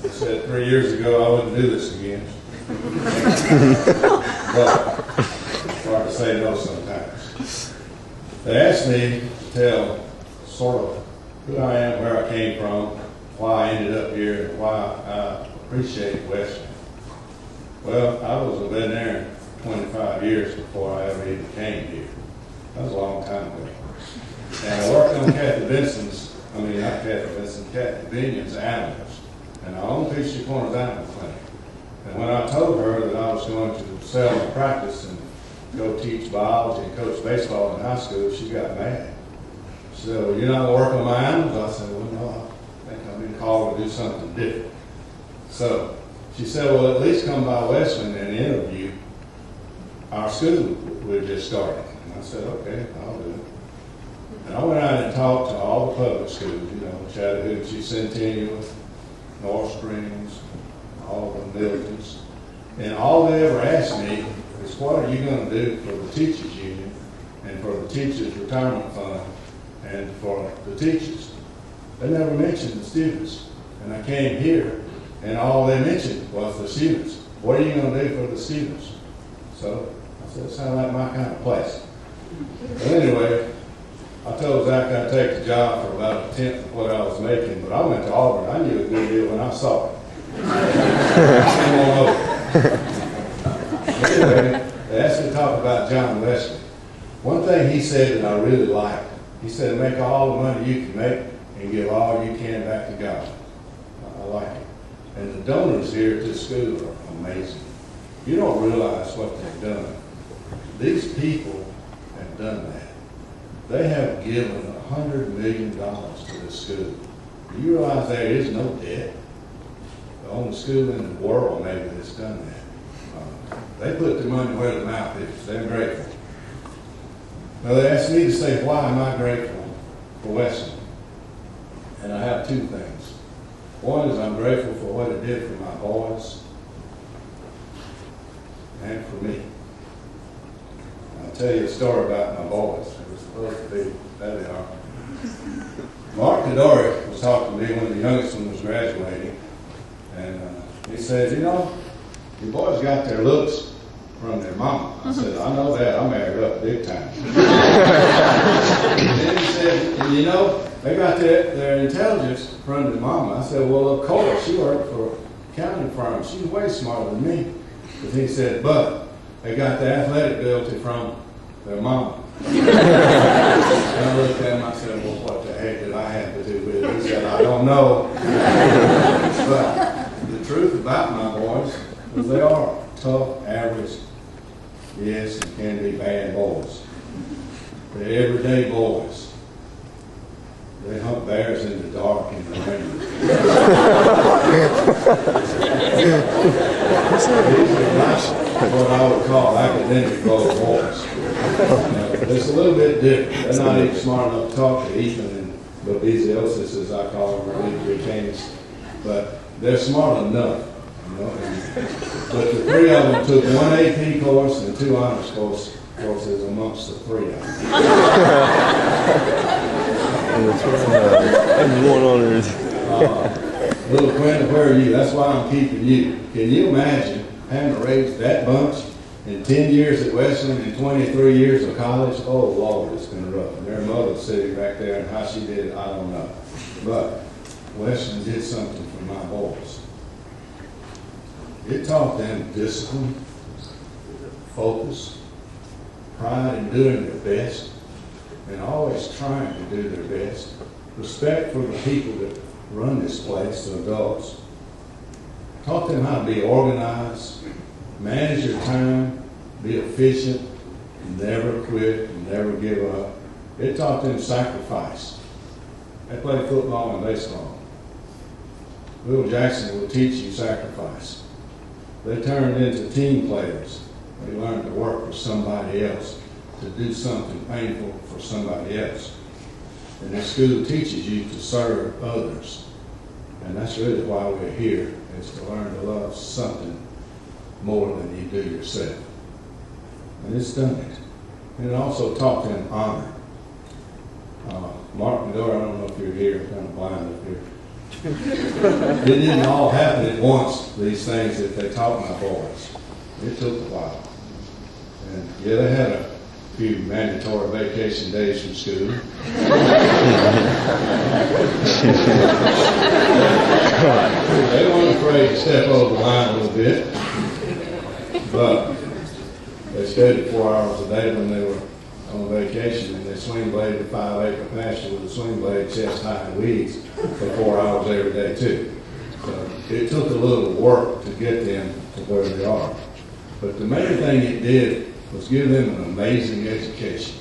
I said 3 years ago I wouldn't do this again. But it's hard to say no sometimes. They asked me to tell sort of who I am, where I came from, why I ended up here, and why I appreciate Wesleyan. Well, I was a veterinarian 25 years before I ever even came here. That was a long time ago. And I worked on Kathy Binion's animals. And I owned Peachtree Corners Animal Clinic. And when I told her that I was going to sell my practice and go teach biology and coach baseball in high school, she got mad. She said, "Well, you're not going to work on my animals?" I said, "Well, no, I think I've been called to do something different." So she said, "Well, at least come by Wesleyan and interview our school we're just starting." And I said, "Okay, I'll do it." And I went out and talked to all the public schools, Chattahoochee, Centennial, North Springs, all the Miltons. And all they ever asked me is, what are you going to do for the teachers union and for the teachers retirement fund and for the teachers? They never mentioned the students. And I came here and all they mentioned was the students. What are you going to do for the students? So I said, it sounds like my kind of place. But anyway, I told Zach I'd take the job for about a tenth of what I was making, but I went to Auburn. I knew a good deal when I saw it. Anyway, they asked me to talk about John Wesley. One thing he said that I really liked, he said, make all the money you can make and give all you can back to God. I like it. And the donors here at this school are amazing. You don't realize what they've done. These people have done that. They have given $100 million to this school. Do you realize there is no debt? The only school in the world maybe that's done that. They put their money where the mouth is. They're grateful. Now they asked me to say, why am I grateful for Wesleyan? And I have two things. One is I'm grateful for what it did for my boys and for me. I'll tell you a story about my boys. It was supposed to be, there they are. Mark Kadori was talking to me when the youngest one was graduating, and he said, your boys got their looks from their mama. I said, I know that. I married up big time. And then he said, they got their intelligence from their mama. I said, well, of course, she worked for a accounting firm. She's way smarter than me. But he said, but they got the athletic ability from their mama. And I looked at him, I said, well, what the heck did I have to do with it? He said, I don't know. But the truth about my boys is they are tough, average, yes, and can be bad boys. They're everyday boys. They hunt bears in the dark in the rain. These are not what I would call academic boys. It's a little bit different. They're not even smart enough to talk to Ethan and babesiosis, as I call them, or mechanics, but they're smart enough. But the three of them took one AP course and two honors courses amongst the three of them. And one honors. Little Quinn, where are you? That's why I'm keeping you. Can you imagine having to raise that bunch in 10 years at Wesleyan and 23 years of college? Oh, Lord, it's been rough. And their mother's sitting back there, and how she did it, I don't know. But Wesleyan did something for my boys. It taught them discipline, focus, pride in doing their best, and always trying to do their best, respect for the people that run this place, the adults. Taught them how to be organized, manage your time, be efficient, never quit, never give up. It taught them sacrifice. They played football and baseball. Will Jackson will teach you sacrifice. They turned into team players. They learned to work for somebody else, to do something painful for somebody else. And this school teaches you to serve others. And that's really why we're here, is to learn to love something more than you do yourself. And it's done it. And it also taught them honor. Mark Medora, I don't know if you're here, I'm kind of blind up here. It didn't all happen at once, these things that they taught my boys. It took a while. And yeah, they had a few mandatory vacation days from school. They weren't afraid to step over the line a little bit, but they studied 4 hours a day when they were on vacation, and they swing bladed 5-acre pasture with a swing blade chest high in weeds for 4 hours every day too. So it took a little work to get them to where they are. But the main thing it did was give them an amazing education.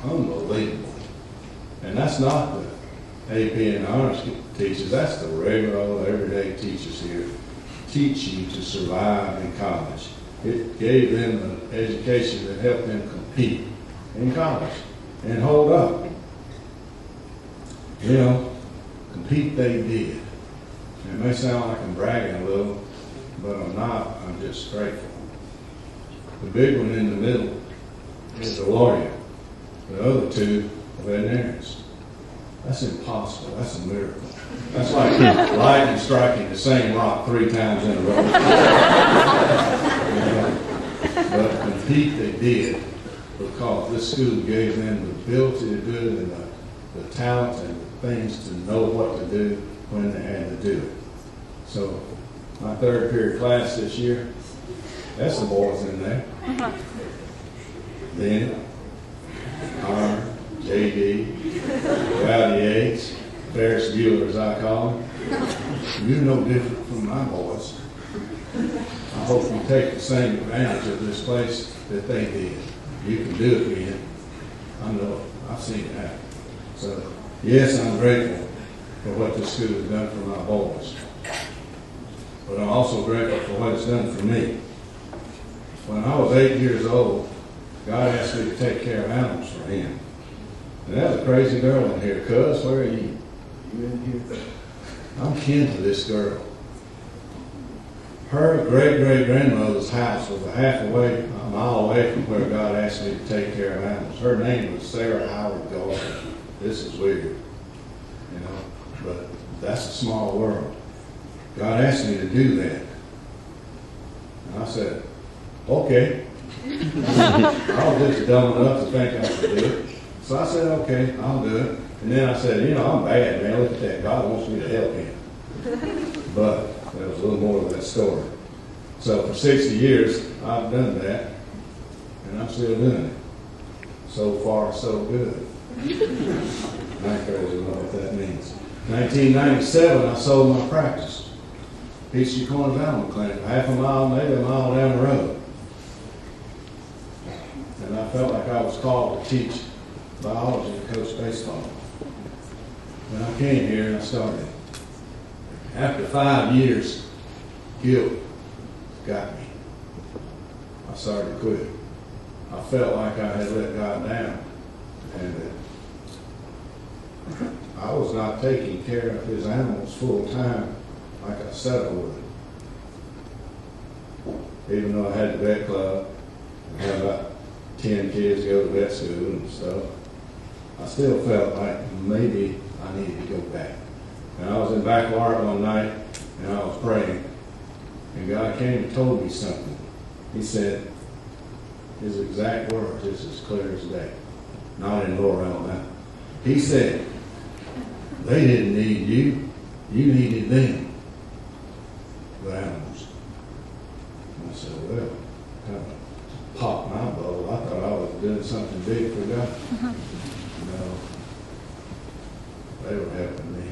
Unbelievable. And that's not the AP and honors teachers, that's the regular old everyday teachers here. Teach you to survive in college. It gave them an education that helped them compete in college and hold up. You know, compete they did. It may sound like I'm bragging a little, but I'm not. I'm just grateful. The big one in the middle is a lawyer. The other two are veterinarians. That's impossible. That's a miracle. That's like lightning striking the same rock 3 times in a row. You know? But compete they did, because this school gave them the ability to do it and the talent and the things to know what to do when they had to do it. So my 3rd period class this year, that's the boys in there. Then, Connor, JD, Rowdy Yates, Ferris Bueller as I call them. You're no different from my boys. I hope you take the same advantage of this place that they did. You can do it again. I know it. I've seen it happen. So, yes, I'm grateful for what this school has done for my boys. But I'm also grateful for what it's done for me. When I was 8 years old, God asked me to take care of animals for him. And there's a crazy girl in here. Cuz, where are you? You in here? I'm kin to this girl. Her great-great-grandmother's house was a mile away from where God asked me to take care of animals. Her name was Sarah Howard Gholston. This is weird, you know, but that's a small world. God asked me to do that. And I said, okay. I was just dumb enough to think I could do it. So I said, okay, I'll do it. And then I said, you know, I'm bad, man. Look at that. God wants me to help him. But there was a little more to that story. So for 60 years, I've done that, and I'm still doing it. So far, so good. I ain't crazy know what that means. 1997, I sold my practice. Peachtree Corners Animal Clinic, half a mile, maybe a mile down the road. And I felt like I was called to teach biology and coach baseball. And I came here and I started. After 5 years, guilt got me. I started to quit. I felt like I had let God down, and that I was not taking care of his animals full time like I said I would. Even though I had the vet club and had about 10 kids go to vet school and stuff, I still felt like maybe I needed to go back. And I was in backyard one night, and I was praying, and God came and told me something. He said, his exact words, this is clear as day, not in Laurel, Alabama. He said, they didn't need you, you needed them, the animals. And I said, well, kind of popped my bubble. I thought I was doing something big for God. No, they were helping me.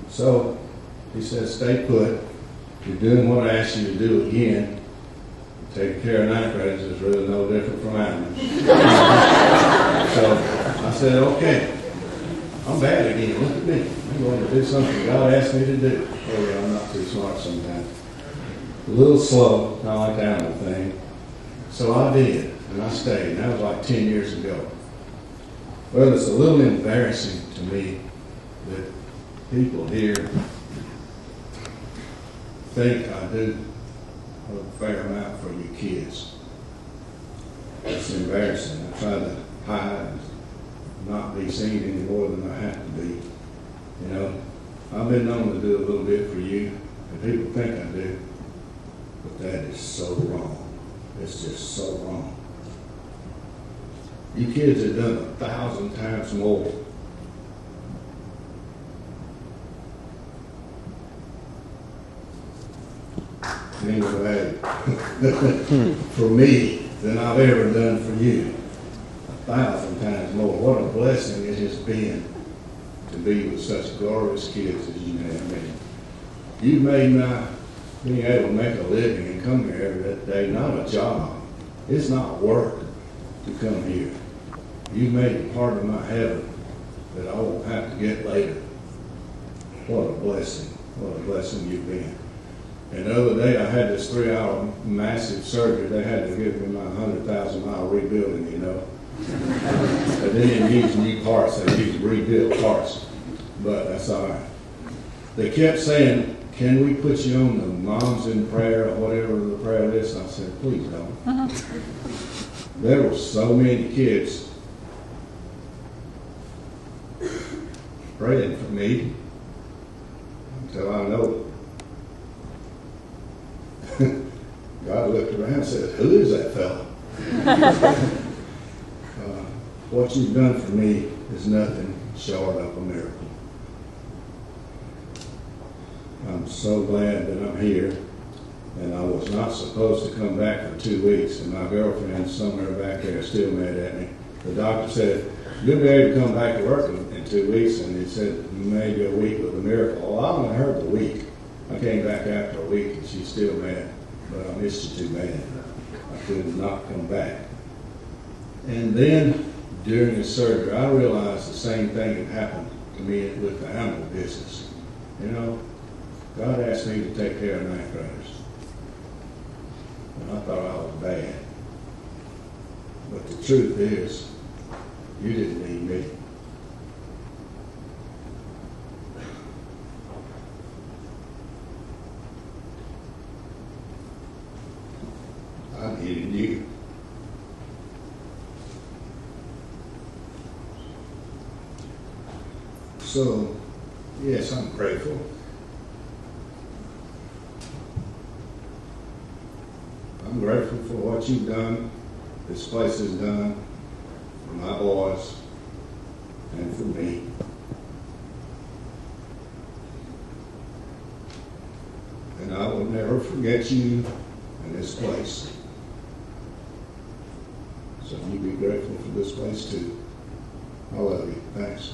So he said, stay put. You're doing what I asked you to do again. Taking care of ninth graders is really no different from animals. So I said, okay, I'm bad again. Look at me. I'm going to do something God asked me to do. Oh yeah, I'm not too smart sometimes. A little slow, kind of like the animal thing. So I did, and I stayed. And that was like 10 years ago. Well, it's a little embarrassing to me that people here think I do a fair amount for you kids. It's embarrassing. I try to hide and not be seen any more than I have to be. You know, I've been known to do a little bit for you, and people think I do, but that is so wrong. It's just so wrong. You kids have done 1,000 times more. Anyway, for me than I've ever done for you. 1,000 times more. What a blessing it has been to be with such glorious kids as you have been. You've made my being able to make a living and come here every day not a job. It's not work to come here. You've made it part of my heaven that I won't have to get later. What a blessing. What a blessing you've been. And the other day I had this 3-hour massive surgery. They had to give me my 100,000-mile rebuilding, you know. They didn't use new parts. They used rebuilt parts. But that's all right. They kept saying, can we put you on the Moms in Prayer or whatever the prayer list? I said, please don't. There were so many kids praying for me until I know God looked around and said, who is that fella? What you've done for me is nothing short of a miracle. I'm so glad that I'm here, and I was not supposed to come back for 2 weeks, and my girlfriend somewhere back there is still mad at me. The doctor said, you'll be able to come back to work in 2 weeks, and he said maybe a week with a miracle. Well, I only heard the week. I came back after a week, and she's still mad, but I missed you too bad. I could not come back. And then, during the surgery, I realized the same thing had happened to me with the animal business. You know, God asked me to take care of ninth graders. And I thought I was bad. But the truth is, you didn't need me. I needed you. So, yes, I'm grateful. I'm grateful for what you've done, this place has done, for my boys, and for me. And I will never forget you and this place. So you be grateful for this place too. I love you. Thanks.